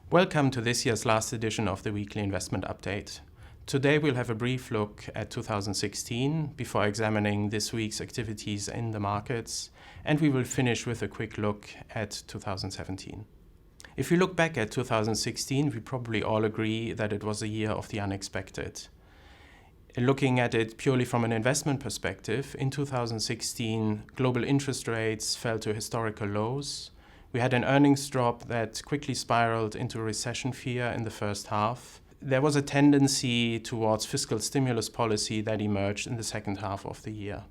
Welcome to this year's last edition of the Weekly Investment Update. Today we'll have a brief look at 2016 before examining this week's activities in the markets, and we will finish with a quick look at 2017. If we look back at 2016, we probably all agree that it was a year of the unexpected. Looking at it purely from an investment perspective, in 2016, global interest rates fell to historical lows. We had an earnings drop that quickly spiraled into recession fear in the first half. There was a tendency towards fiscal stimulus policy that emerged in the second half of the year.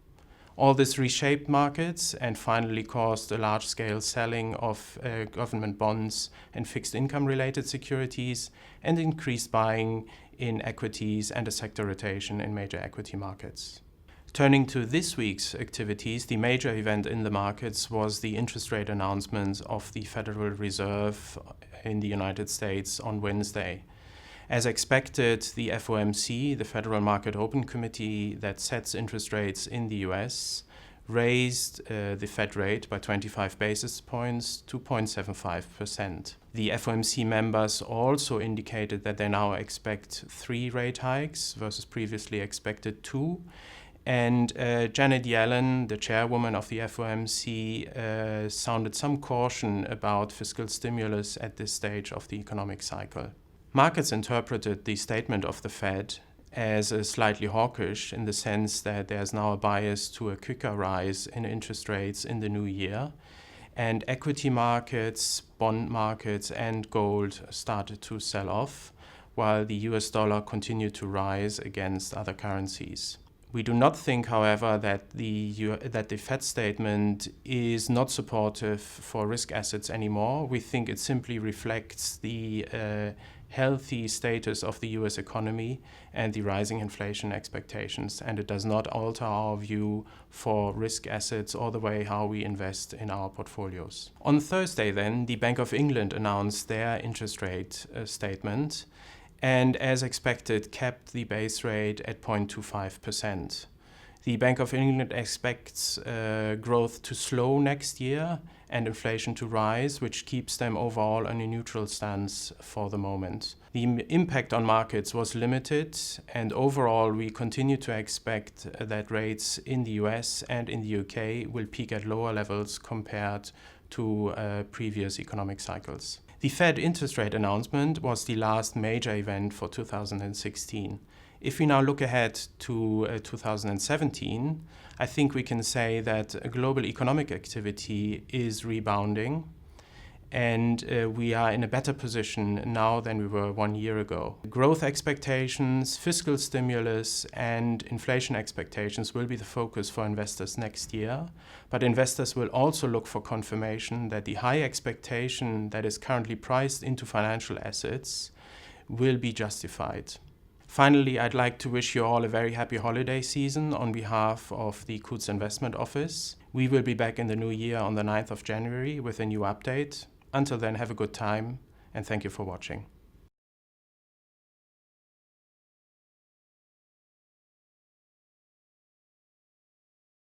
All this reshaped markets and finally caused a large-scale selling of government bonds and fixed income-related securities and increased buying in equities and a sector rotation in major equity markets. Turning to this week's activities, the major event in the markets was the interest rate announcement of the Federal Reserve in the United States on Wednesday. As expected, the FOMC, the Federal Market Open Committee that sets interest rates in the US, raised the Fed rate by 25 basis points to 0.75%. The FOMC members also indicated that they now expect 3 rate hikes versus previously expected 2. And Janet Yellen, the chairwoman of the FOMC, sounded some caution about fiscal stimulus at this stage of the economic cycle. Markets interpreted the statement of the Fed as slightly hawkish in the sense that there's now a bias to a quicker rise in interest rates in the new year. And equity markets, bond markets, and gold started to sell off, while the US dollar continued to rise against other currencies. We do not think, however, that the Fed statement is not supportive for risk assets anymore. We think it simply reflects the healthy status of the US economy and the rising inflation expectations, and it does not alter our view for risk assets or the way how we invest in our portfolios. On Thursday then, the Bank of England announced their interest rate statement, and as expected kept the base rate at 0.25%. The Bank of England expects growth to slow next year and inflation to rise, which keeps them overall on a neutral stance for the moment. The impact on markets was limited, and overall we continue to expect that rates in the US and in the UK will peak at lower levels compared to previous economic cycles. The Fed interest rate announcement was the last major event for 2016. If we now look ahead to 2017, I think we can say that global economic activity is rebounding, and we are in a better position now than we were 1 year ago. Growth expectations, fiscal stimulus, and inflation expectations will be the focus for investors next year, but investors will also look for confirmation that the high expectation that is currently priced into financial assets will be justified. Finally, I'd like to wish you all a very happy holiday season on behalf of the Coutts Investment Office. We will be back in the new year on the 9th of January with a new update. Until then, have a good time, and thank you for watching.